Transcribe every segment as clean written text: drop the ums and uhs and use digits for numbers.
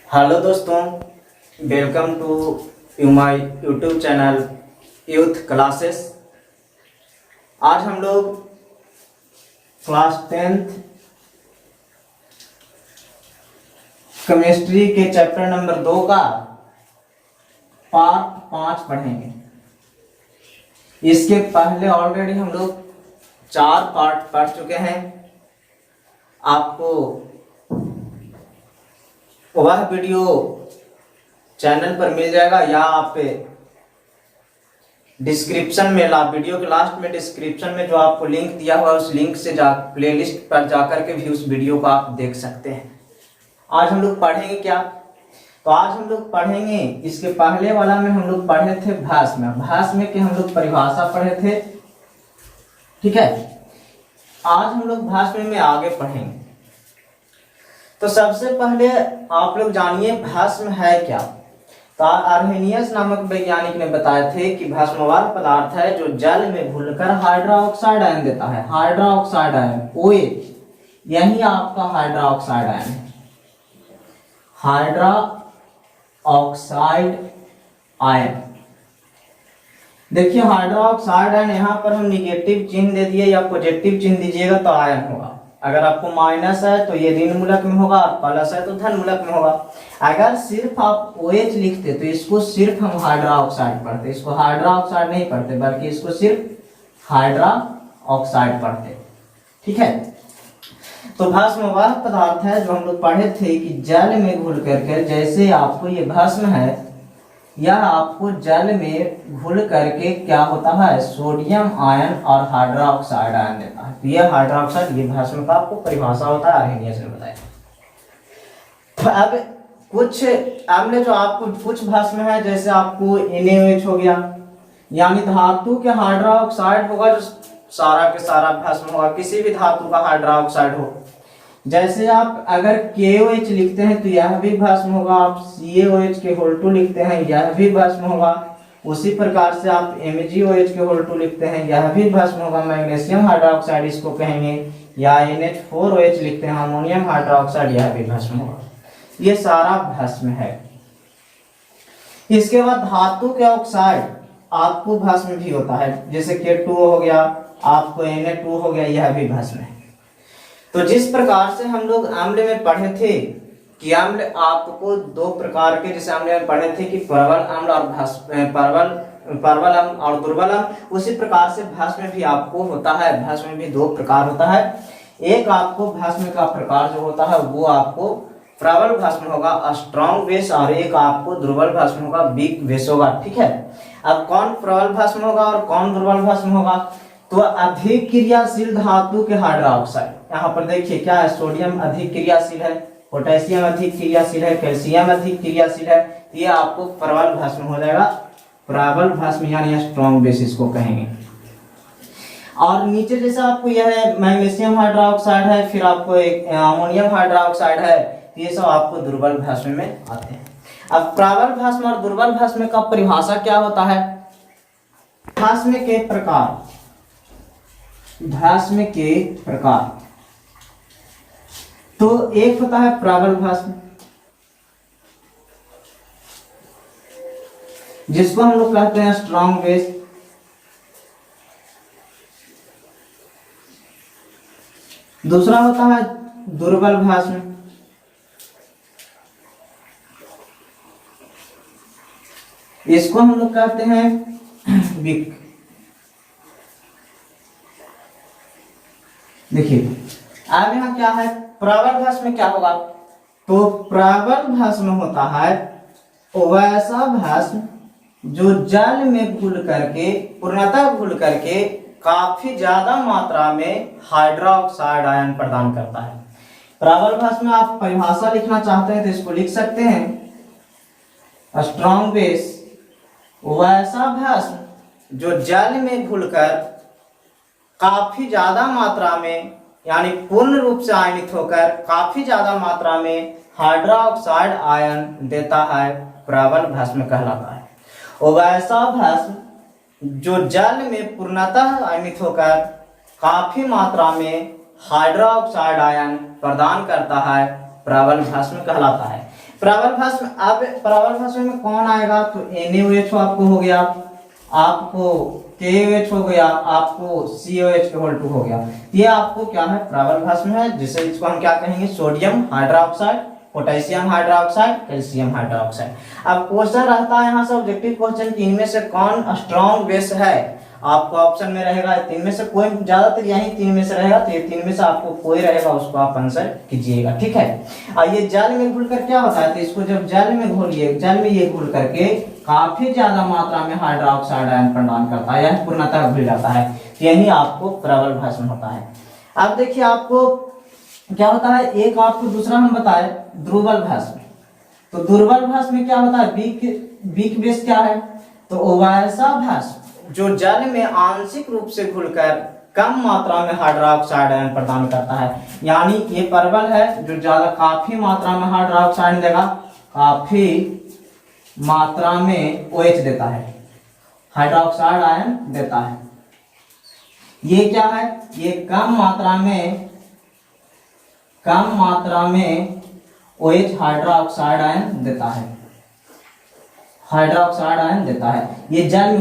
Hello दोस्तों, welcome to my YouTube channel youth classes. आज हम लोग क्लास 10th केमिस्ट्री के चैप्टर नंबर 2 का पार्ट 5 पढ़ेंगे। इसके पहले ऑलरेडी हम लोग 4 पार्ट पढ़ चुके हैं। आपको वह वीडियो चैनल पर मिल जाएगा या आप डिस्क्रिप्शन में वीडियो के लास्ट में डिस्क्रिप्शन में जो आपको लिंक दिया हुआ है उस लिंक से प्लेलिस्ट पर जाकर के भी उस वीडियो को आप देख सकते हैं। आज हम लोग पढ़ेंगे क्या? तो आज हम लोग पढ़ेंगे, इसके पहले वाला में हम लोग पढ़े थे भाष्य की हम लोग परिभाषा पढ़े थे। ठीक है, आज हम लोग भाष्य में आगे पढ़ेंगे। तो सबसे पहले आप लोग जानिए भस्म है क्या। तो आर्हेनियस नामक वैज्ञानिक ने बताए थे कि भस्म वह पदार्थ है जो जल में घुलकर हाइड्रा ऑक्साइड आयन देता है। हाइड्रा ऑक्साइड आयन OH, यही आपका हाइड्रा ऑक्साइड आयन है। हाइड्रा ऑक्साइड आयन, देखिए हाइड्रा ऑक्साइड आयन, यहाँ पर हम निगेटिव चिन्ह दे दिए या पॉजिटिव चिन्ह दीजिएगा तो आयन होगा। अगर आपको माइनस है तो ये ऋण मूलक में होगा, और प्लस है तो धन मूलक में होगा। अगर सिर्फ आप OH लिखते तो इसको सिर्फ हम हाइड्रा ऑक्साइड पढ़ते, इसको हाइड्रा ऑक्साइड नहीं पढ़ते बल्कि इसको सिर्फ हाइड्रा ऑक्साइड पढ़ते। ठीक है, तो भस्म वह पदार्थ है जो हम लोग पढ़े थे कि जल में घुल करके, जैसे आपको ये भस्म है यह आपको जल में घुल करके क्या होता है, सोडियम आयन और हाइड्रा ऑक्साइड आयन देता है। तो ये हाइड्रा ऑक्साइड, ये भस्म का आपको परिभाषा होता है, आर्हेनियस ने बताया। तो अब कुछ अम्ल जो आपको कुछ भस्म है, जैसे आपको NaOH हो गया, यानी धातु के हाइड्रा ऑक्साइड होगा जो सारा के सारा भस्म होगा, किसी भी धातु का हाइड्रा ऑक्साइड हो। जैसे आप अगर KOH लिखते हैं तो यह भी भस्म होगा, आप CaOH के होल 2 लिखते हैं यह भी भस्म होगा। उसी प्रकार से आप MgOH के होल 2 लिखते हैं यह भी भस्म होगा, मैग्नीशियम हाइड्रोक्साइड इसको कहेंगे, या NH4OH लिखते हैं अमोनियम हाइड्रोक्साइड, यह भी भस्म होगा। ये सारा भस्म है। इसके बाद धातु के ऑक्साइड आपको भस्म भी होता है, जैसे K2 हो गया, आपको Na2 हो गया, यह भी भस्म है। तो जिस प्रकार से हम लोग अम्ल में पढ़े थे कि अम्ल आपको 2 प्रकार के, जैसे अम्ल में पढ़े थे कि प्रबल अम्ल और प्रबल अम्ल और दुर्बल अम्ल, उसी प्रकार से भस्म में भी आपको होता है। भस्म में भी 2 प्रकार होता है। एक आपको भस्म का प्रकार जो होता है वो आपको प्रबल भस्म होगा, स्ट्रॉन्ग बेस, और एक आपको दुर्बल भस्म होगा, वीक बेस होगा। ठीक है, अब कौन प्रबल भस्म होगा और कौन दुर्बल भस्म होगा? तो अधिक क्रियाशील धातु के हाइड्रा ऑक्साइड, यहाँ पर देखिए क्या है, सोडियम अधिक क्रियाशील है, पोटेशियम अधिक क्रियाशील है, कैल्शियम अधिक क्रियाशील है, ये आपको प्रबल भस्म हो जाएगा। प्रबल भस्म यानी स्ट्रॉन्ग बेस इसको कहेंगे। और नीचे जैसा आपको यह है मैग्नीशियम हाइड्रा ऑक्साइड है, फिर आपको एक अमोनियम हाइड्रा ऑक्साइड है, ये सब आपको दुर्बल भस्म में आते हैं। अब प्रबल भस्म और दुर्बल भस्म का परिभाषा क्या होता है? भस्म के प्रकार, भस्म के प्रकार, तो एक होता है प्रबल भस्म, जिसको हम लोग कहते हैं स्ट्रॉन्ग बेस। दूसरा होता है दुर्बल भस्म, इसको हम लोग कहते हैं वीक। देखिए अब यहाँ क्या है, प्रबल भस्म में क्या होगा? तो प्रबल भस्म होता है वैसा भस्म जो जल में घुल करके, पूर्णतः घुल करके काफी ज्यादा मात्रा में हाइड्रा ऑक्साइड आयन प्रदान करता है। प्रबल भस्म में आप परिभाषा लिखना चाहते हैं तो इसको लिख सकते हैं, स्ट्रॉन्ग बेस वैसा भस्म जो जल में घुलकर काफी ज्यादा मात्रा में, यानी पूर्ण रूप से आयनित होकर काफी ज्यादा मात्रा में हाइड्रा ऑक्साइड आयन देता है, प्रबल भस्म कहलाता है। और वैसा भस्म जो जल में पूर्णतः आयनित होकर काफी मात्रा में हाइड्रा ऑक्साइड आयन प्रदान करता है, प्रबल भस्म कहलाता है। प्रबल भस्म, अब प्रबल भस्म में कौन आएगा, तो NaOH आपको हो गया, आपको KOH हो गया, आपको COH के होल 2 हो गया। ये आपको क्या है, प्रबल भस्म है, जिसे इसको हम क्या कहेंगे, sodium hydroxide, potassium hydroxide, calcium hydroxide. अब क्वेश्चन रहता है यहाँ से ऑब्जेक्टिव क्वेश्चन कि इनमें से कौन स्ट्रॉन्ग बेस है, आपको ऑप्शन में रहेगा तीन में से कोई, ज्यादातर यही तीन में से रहेगा, तो ये तीन में से आपको कोई रहेगा उसको आप आंसर कीजिएगा, ठीक है। और ये जल में घुलकर क्या होता है, तो इसको जब जल में घोलिए, जल में ये घुल करके काफी ज्यादा मात्रा में हाइड्रोक्साइड आयन प्रदान करता है, यह पूर्णतः घुल जाता है, यही आपको प्रबल भस्म होता है। अब देखिए आपको क्या होता है, एक आपको दूसरा हम बताए दुर्बल भस्म। तो दुर्बल भस्म में क्या होता है, वीक बेस क्या है, तो वैसा भस्म जो जल में आंशिक रूप से घुलकर कम मात्रा में हाइड्रोक्साइड आयन प्रदान करता है, यानी ये प्रबल है जो ज्यादा काफी मात्रा में हाइड्रोक्साइड देगा, काफी मात्रा में OH देता है, हाइड्रोक्साइड आयन देता है। ये क्या है, ये कम मात्रा में OH हाइड्रोक्साइड आयन देता है, हाइड्रोक्साइड आयन देता है। ये जल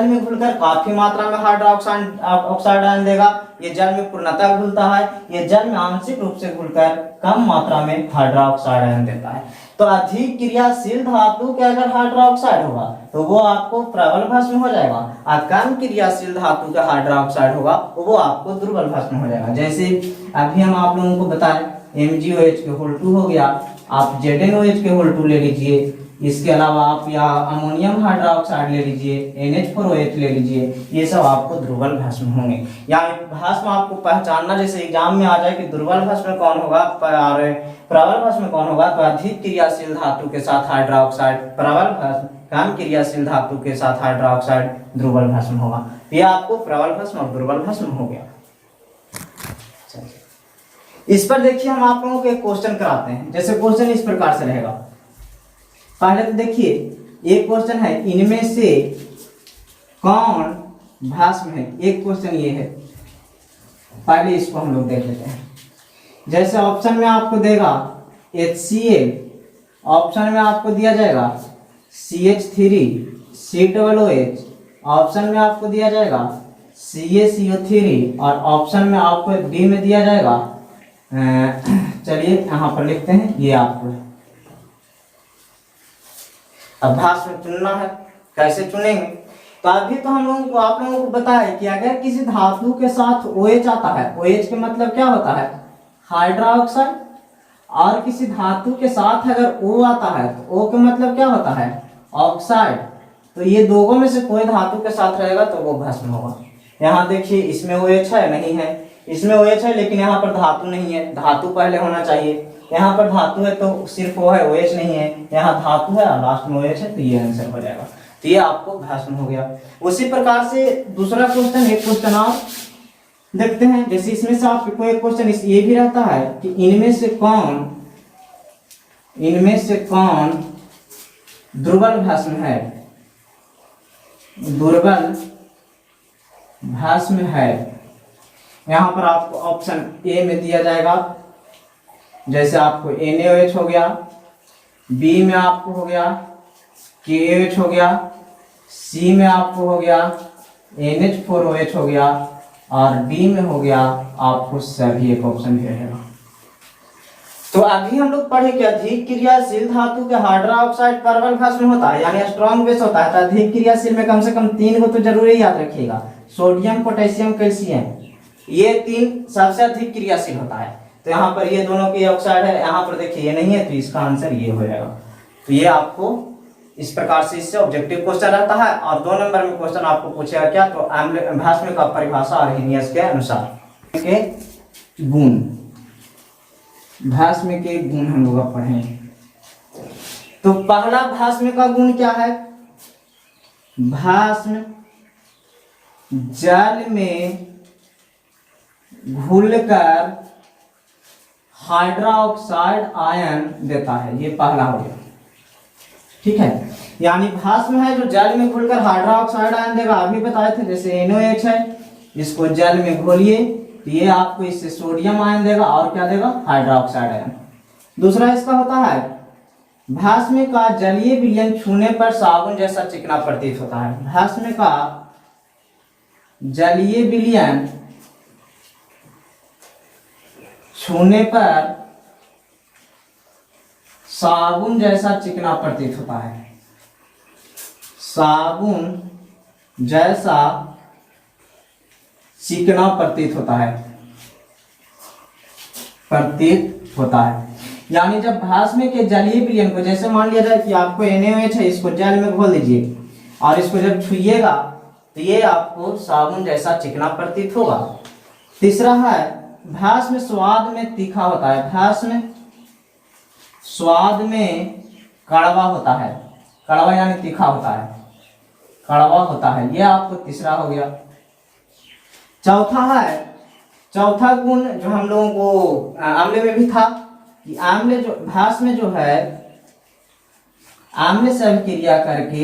में घुलकर काफी मात्रा में हाइड्रोक्साइड आयन देगा, ये जल में पूर्णतः घुलता है, ये जल में आंशिक रूप से घुलकर कम मात्रा में हाइड्रोक्साइड आयन देता है। तो अधिक क्रियाशील धातु के अगर हाइड्रोक्साइड होगा तो वो आपको प्रबल भस्म हो जाएगा, और कम क्रियाशील धातु का हाइड्रोक्साइड होगा वो आपको दुर्बल भस्म हो जाएगा। जैसे अभी हम आप लोगों को बताएं MgOH के होल 2 हो गया, आप ZnOH के होल 2 ले लीजिए, इसके अलावा आप या अमोनियम हाइड्रोक्साइड ले लीजिए, NH4OH ले लीजिए, ये सब आपको दुर्बल भस्म होंगे। यानी भस्म आपको पहचानना, जैसे एग्जाम में आ जाए कि दुर्बल भस्म कौन होगा और प्रबल भस्म कौन होगा, तो अधिक क्रियाशील धातु के साथ हाइड्रोक्साइड प्रबल भस्म, कम क्रियाशील धातु के साथ हाइड्रोक्साइड दुर्बल भस्म होगा। ये आपको प्रबल भस्म और दुर्बल भस्म हो गया। इस पर देखिए हम आप लोगों को एक क्वेश्चन कराते हैं। जैसे क्वेश्चन इस प्रकार से रहेगा, पहले तो देखिए एक क्वेश्चन है, इनमें से कौन भस्म है, एक क्वेश्चन ये है, पहले इसको हम लोग देख लेते हैं। जैसे ऑप्शन में आपको देगा HCl, ऑप्शन में आपको दिया जाएगा CH3 COOH, ऑप्शन में आपको दिया जाएगा CaCO3, और ऑप्शन में आपको डी में दिया जाएगा, चलिए यहाँ पर लिखते हैं, ये आपको अब भस्म चुनना है। कैसे चुनेंगे, तो अभी तो हम लोगों को आप लोगों को बताया कि अगर किसी धातु के साथ OH आता है, OH के मतलब क्या होता है, हाइड्रोक्साइड, और किसी धातु के साथ अगर O आता है तो O का मतलब क्या होता है, ऑक्साइड। तो ये दोनों में से कोई धातु के साथ रहेगा तो वो भस्म होगा। यहाँ देखिए इसमें OH है, नहीं है, इसमें OH है लेकिन यहाँ पर धातु नहीं है, धातु पहले होना चाहिए। यहाँ पर धातु है तो सिर्फ वो है, OH नहीं है, यहाँ धातु है और लास्ट में OH है, तो ये आंसर हो जाएगा। तो ये आपको भस्म हो गया। उसी प्रकार से दूसरा क्वेश्चन, एक क्वेश्चन आप देखते हैं। जैसे इसमें से आपको एक क्वेश्चन ये भी रहता है कि इनमें से कौन दुर्बल भस्म है, दुर्बल भस्म है। यहाँ पर आपको ऑप्शन ए में दिया जाएगा, जैसे आपको NaOH हो गया, बी में आपको हो गया KOH हो गया, सी में आपको हो गया NH4OH हो गया, और डी में हो गया आपको सभी, एक ऑप्शन भी रहेगा। तो अभी हम लोग पढ़े कि अधिक क्रियाशील धातु के हाइड्रोक्साइड प्रबल भस्म होता है, यानी स्ट्रॉन्ग बेस होता है। तो अधिक क्रियाशील में कम से कम 3 को तो जरूरी याद रखिएगा, सोडियम, पोटेशियम, कैल्शियम, ये 3 सबसे अधिक क्रियाशील होता है। तो यहाँ पर ये दोनों की ऑक्साइड है, यहाँ पर देखिए ये नहीं है, तो इसका आंसर ये हो जाएगा। तो ये आपको इस प्रकार से इससे ऑब्जेक्टिव क्वेश्चन रहता है। और 2 नंबर में क्वेश्चन आपको पूछेगा क्या, तो अम्ल भस्म का परिभाषा अर्हेनियस के अनुसार के गुण, भस्म के गुण हम लोग पढ़े। तो पहला भस्म का गुण क्या है, भस्म जल में घुलकर हाइड्रोक्साइड आयन देता है, ये पहला हो गया, ठीक है। यानी भस्म है जो जल में घुलकर हाइड्रोक्साइड आयन देगा, अभी बताए थे। जैसे NaOH है, इसको जल में घोलिए तो ये आपको इससे सोडियम आयन देगा, और क्या देगा, हाइड्रोक्साइड आयन। दूसरा इसका होता है भस्म का जलीय विलयन छूने पर साबुन जैसा चिकना प्रतीत होता है। भस्म का जलीय विलयन छूने पर साबुन जैसा चिकना प्रतीत होता है। साबुन जैसा चिकना प्रतीत होता है, प्रतीत होता है। यानी जब भस्म के जलीय विलयन को, जैसे मान लिया जाए कि आपको NaOH है, इसको जल में घोल दीजिए और इसको जब छुइएगा तो ये आपको साबुन जैसा चिकना प्रतीत होगा। तीसरा है भस्म स्वाद में तीखा होता है। भस्म स्वाद में कड़वा होता है। कड़वा यानी तीखा होता है, कड़वा होता है। यह आपको तीसरा हो गया। चौथा गुण जो हम लोगों को आम्ल में भी था कि आम्ल जो भस्म जो है, आम्ल से अभिक्रिया करके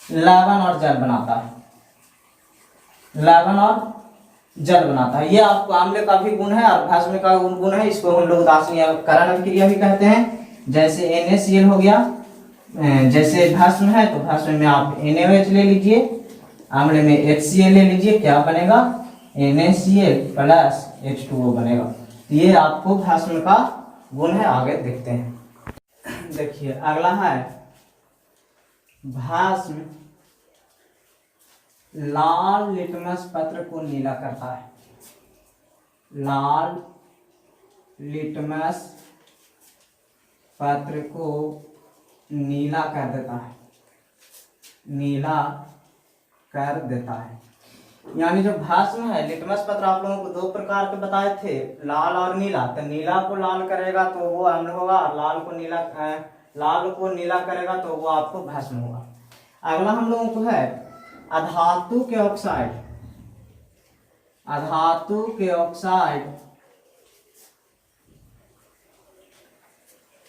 लवण और जल बनाता है। लवण और जल बनाता है। यह आपको आम्ल का भी गुण है और भस्म का गुण है। इसको हम लोग उदासीनीकरण अभिक्रिया भी कहते हैं। जैसे NaCl हो गया, जैसे भस्म है तो भस्म में आप NaOH ले लीजिए, आम्ल में HCl ले लीजिए, क्या बनेगा? NaCl प्लस H2O बनेगा। ये आपको भस्म का गुण है। आगे देखते हैं। देखिए अगला है भस्म लाल लिटमस पत्र को नीला करता है। लाल लिटमस पत्र को नीला कर देता है, नीला कर देता है। यानी जो भस्म है, लिटमस पत्र आप लोगों को दो प्रकार के बताए थे, लाल और नीला। तो नीला को लाल करेगा तो वो अम्ल होगा और लाल को नीला करेगा तो वो आपको भस्म होगा। अगला हम लोगों को है अधातु के ऑक्साइड। अधातु के ऑक्साइड,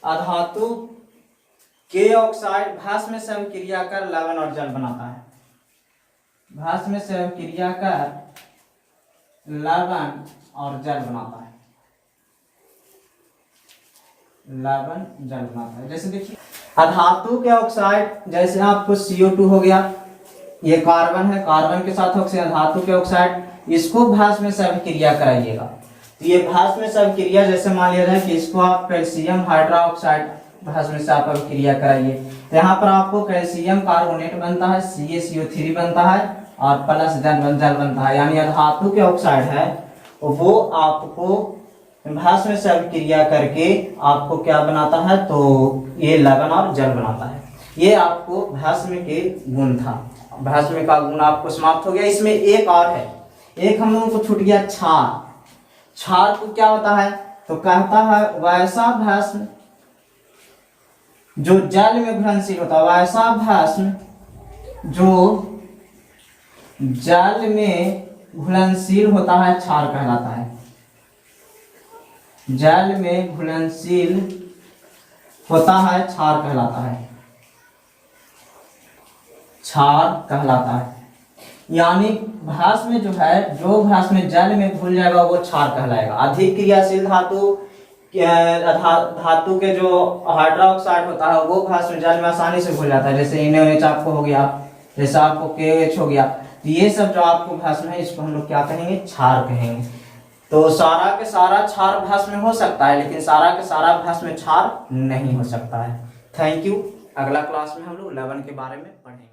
अधातु के ऑक्साइड भस्म से अभिक्रिया कर लवण और जल बनाता है। भस्म से अभिक्रिया कर लवण और जल बनाता है। लवण जल बनाता है। जैसे देखिए अधातु के ऑक्साइड, जैसे आपको CO2 हो गया, ये कार्बन है, कार्बन के साथ ऑक्सीजन, धातु के ऑक्साइड, इसको भस्म से अभिक्रिया कराइएगा तो ये भस्म से अभिक्रिया, जैसे मान लिया जाए कि इसको आप कैल्शियम हाइड्रोक्साइड भस्म से आप अभिक्रिया कराइए तो यहाँ पर आपको कैल्शियम कार्बोनेट बनता है, CaCO3 बनता है और प्लस जल बनता है। यानी धातु के ऑक्साइड है वो आपको भस्म से अभिक्रिया करके आपको क्या बनाता है? तो ये लवण और जल बनाता है। ये आपको भस्म के गुण था। भस्म का गुण आपको समाप्त हो गया। इसमें एक और है, एक हम लोगों को छूट गया, क्षार। क्षार को क्या होता है? तो कहता है वैसा भस्म जो जल में घुलनशील होता है, वैसा भस्म जो जल में घुलनशील होता है क्षार कहलाता है। जल में घुलनशील होता है क्षार कहलाता है। क्षार कहलाता है। यानी भस्म जो है, जो भस्म जल में घुल जाएगा वो क्षार कहलाएगा। अधिक क्रियाशील धातु के जो हाइड्रोक्साइड होता है वो भस्म जल में आसानी से घुल जाता है। जैसे NaOH आपको हो गया, जैसे आपको KOH हो गया, तो ये सब जो आपको भस्म है इसको हम लोग क्या कहेंगे? क्षार कहेंगे। तो सारा के सारा क्षार भस्म हो सकता है, लेकिन सारा के सारा भस्म क्षार नहीं हो सकता है। Thank you. अगला क्लास में हम लोग लवण के बारे में पढ़ेंगे।